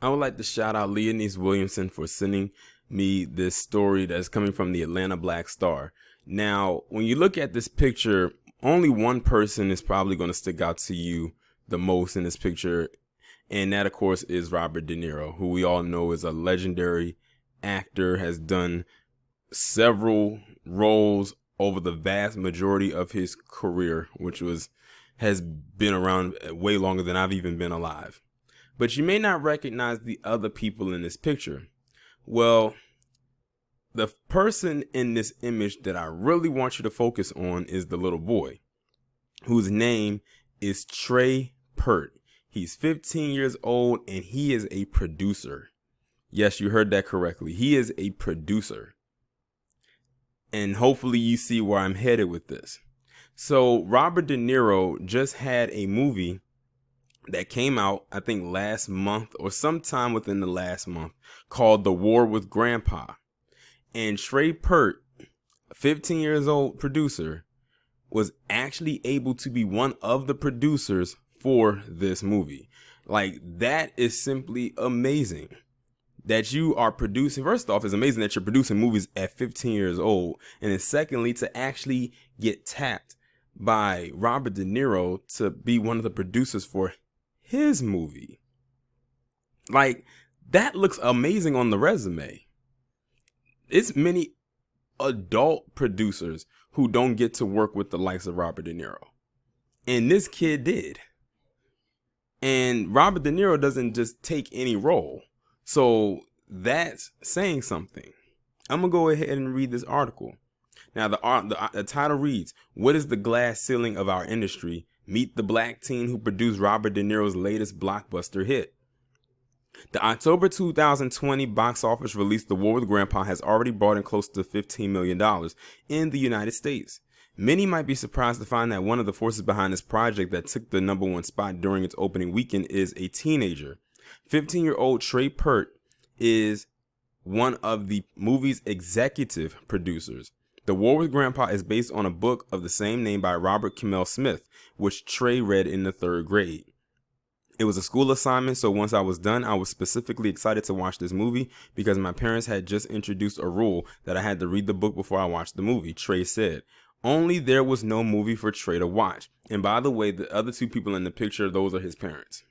I would like to shout out Leonese Williamson for sending me this story that's coming from the Atlanta Black Star. Now, when you look at this picture, only one person is probably going to stick out to you the most in this picture, and that, of course, is Robert De Niro, who we all know is a legendary actor, has done several roles over the vast majority of his career, which has been around way longer than I've even been alive. But you may not recognize the other people in this picture. Well, the person in this image that I really want you to focus on is the little boy, whose name is Trey Peart. He's 15 years old and he is a producer. Yes, you heard that correctly. He is a producer. And hopefully you see where I'm headed with this. So Robert De Niro just had a movie that came out, I think last month or sometime within the last month, called The War with Grandpa. And Trey Peart, 15 years old producer, was actually able to be one of the producers for this movie. Like, that is simply amazing that you are producing. First off, it's amazing that you're producing movies at 15 years old. And then secondly, to actually get tapped by Robert De Niro to be one of the producers for his movie. Like, that looks amazing on the resume. It's many adult producers who don't get to work with the likes of Robert De Niro. And this kid did. And Robert De Niro doesn't just take any role. So that's saying something. I'm going to go ahead and read this article. Now, the title reads, "What is the glass ceiling of our industry? Meet the black teen who produced Robert De Niro's latest blockbuster hit." The October 2020 box office release The War with Grandpa has already brought in close to $15 million in the United States. Many might be surprised to find that one of the forces behind this project that took the #1 spot during its opening weekend is a teenager. 15-year-old Trey Peart is one of the movie's executive producers. The War with Grandpa is based on a book of the same name by Robert Kimmel Smith, which Trey read in the 3rd grade. It was a school assignment, so once I was done, I was specifically excited to watch this movie because my parents had just introduced a rule that I had to read the book before I watched the movie, Trey said. Only there was no movie for Trey to watch. And by the way, the other two people in the picture, those are his parents.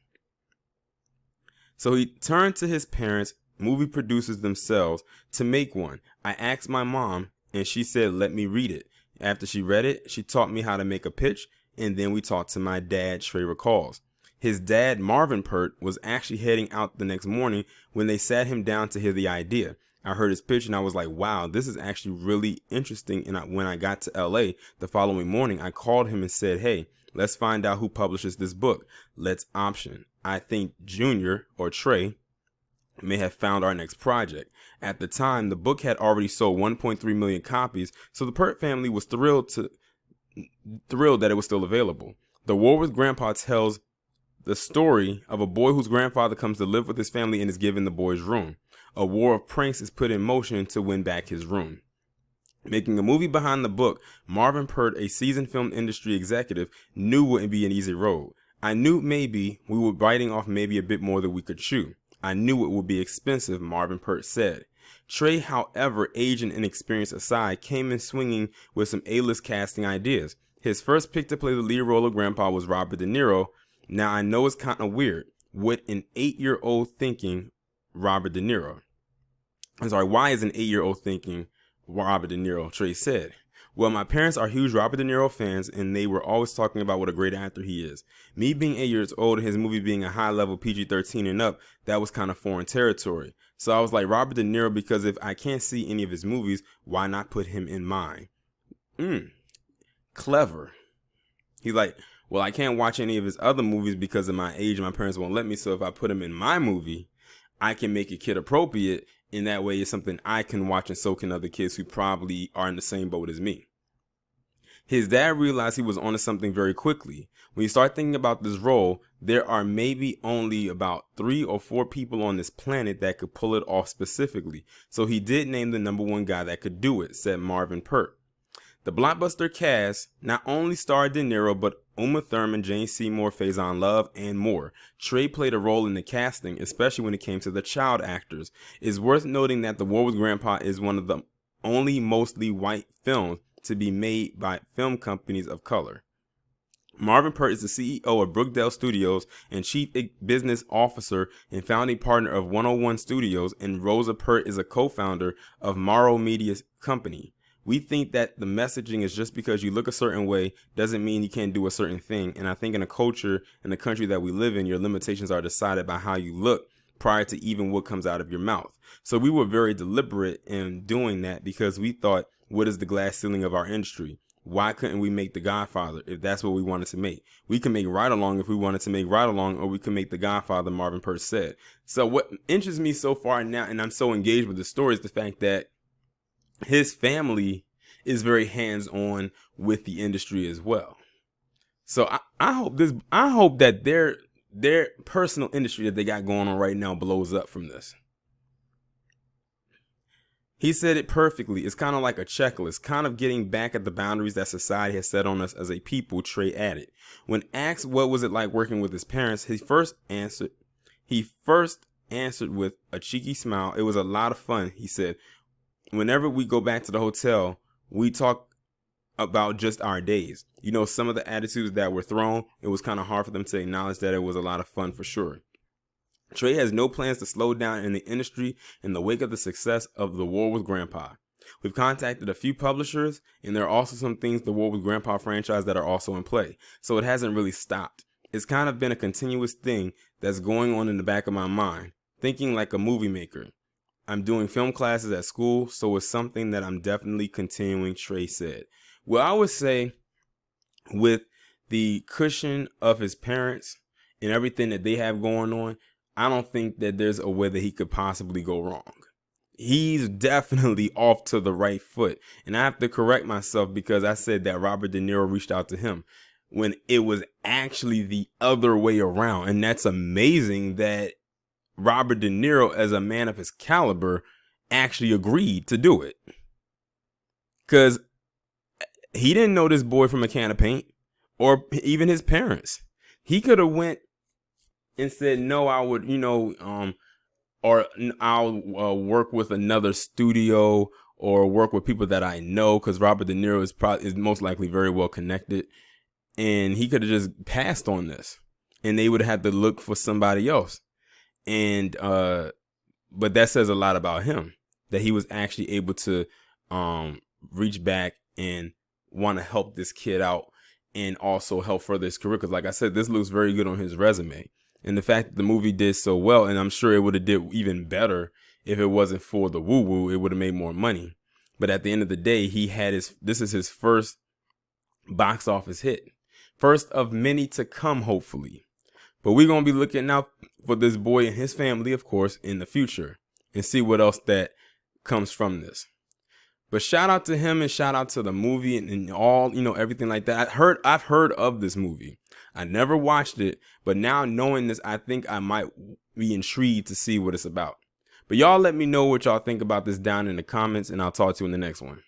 So he turned to his parents, movie producers themselves, to make one. I asked my mom, and she said, let me read it. After she read it, she taught me how to make a pitch, and then we talked to my dad, Trey recalls. His dad, Marvin Peart, was actually heading out the next morning when they sat him down to hear the idea. I heard his pitch and I was like, wow, this is actually really interesting. And when I got to LA the following morning, I called him and said, hey, let's find out who publishes this book. Let's option. I think Junior or Trey may have found our next project. At the time, the book had already sold 1.3 million copies, so the Peart family was thrilled that it was still available. The War with Grandpa tells the story of a boy whose grandfather comes to live with his family and is given the boy's room. A war of pranks is put in motion to win back his room. Making a movie behind the book, Marvin Peart, a seasoned film industry executive, knew it wouldn't be an easy road. I knew maybe we were biting off maybe a bit more than we could chew. I knew it would be expensive, Marvin Peart said. Trey, however, age and inexperience aside, came in swinging with some A-list casting ideas. His first pick to play the lead role of Grandpa was Robert De Niro. Now, I know it's kind of weird. What an 8-year-old thinking Robert De Niro? I'm sorry, why is an 8-year-old thinking Robert De Niro? Trey said. Well, my parents are huge Robert De Niro fans, and they were always talking about what a great actor he is. Me being 8 years old and his movie being a high-level PG-13 and up, that was kind of foreign territory. So I was like, Robert De Niro, because if I can't see any of his movies, why not put him in mine? Clever. He's like, well, I can't watch any of his other movies because of my age and my parents won't let me. So if I put him in my movie, I can make it kid appropriate. In that way, it's something I can watch and so can other kids who probably are in the same boat as me. His dad realized he was onto something very quickly. When you start thinking about this role, there are maybe only about 3 or 4 people on this planet that could pull it off specifically. So he did name the #1 guy that could do it, said Marvin Peart. The blockbuster cast not only starred De Niro, but Uma Thurman, Jane Seymour, Faison Love, and more. Trey played a role in the casting, especially when it came to the child actors. It's worth noting that The War with Grandpa is one of the only mostly white films to be made by film companies of color. Marvin Peart is the CEO of Brookdale Studios and Chief Business Officer and founding partner of 101 Studios, and Rosa Peart is a co-founder of Morrow Media Company. We think that the messaging is just because you look a certain way doesn't mean you can't do a certain thing. And I think in a culture, in the country that we live in, your limitations are decided by how you look prior to even what comes out of your mouth. So we were very deliberate in doing that because we thought, what is the glass ceiling of our industry? Why couldn't we make The Godfather if that's what we wanted to make? We can make Ride Along if we wanted to make Ride Along, or we can make The Godfather, Marvin Peart said. So what interests me so far now, and I'm so engaged with the story, is the fact that his family is very hands-on with the industry as well. So I hope that their personal industry that they got going on right now blows up from this. He said it perfectly. It's kind of like a checklist, kind of getting back at the boundaries that society has set on us as a people, Trey added. When asked what was it like working with his parents, he first answered with a cheeky smile. It was a lot of fun, he said. Whenever we go back to the hotel, we talk about just our days. You know, some of the attitudes that were thrown, it was kind of hard for them to acknowledge that it was a lot of fun for sure. Trey has no plans to slow down in the industry in the wake of the success of The War with Grandpa. We've contacted a few publishers, and there are also some things The War with Grandpa franchise that are also in play. So it hasn't really stopped. It's kind of been a continuous thing that's going on in the back of my mind, thinking like a movie maker. I'm doing film classes at school, so it's something that I'm definitely continuing, Trey said. Well, I would say with the cushion of his parents and everything that they have going on, I don't think that there's a way that he could possibly go wrong. He's definitely off to the right foot. And I have to correct myself because I said that Robert De Niro reached out to him when it was actually the other way around. And that's amazing that Robert De Niro, as a man of his caliber, actually agreed to do it. Because he didn't know this boy from a can of paint, or even his parents. He could have went and said, no, I would, or I'll work with another studio or work with people that I know, because Robert De Niro is most likely very well connected. And he could have just passed on this, and they would have had to look for somebody else. And but that says a lot about him, that he was actually able to reach back and want to help this kid out and also help further his career. Because like I said, this looks very good on his resume. And the fact that the movie did so well, and I'm sure it would have did even better if it wasn't for the woo-woo, it would have made more money. But at the end of the day, this is his first box office hit. First of many to come, hopefully. But we're going to be looking out for this boy and his family, of course, in the future, and see what else that comes from this. But shout out to him and shout out to the movie and all, everything like that. I've heard of this movie. I never watched it, but now knowing this, I think I might be intrigued to see what it's about. But y'all let me know what y'all think about this down in the comments, and I'll talk to you in the next one.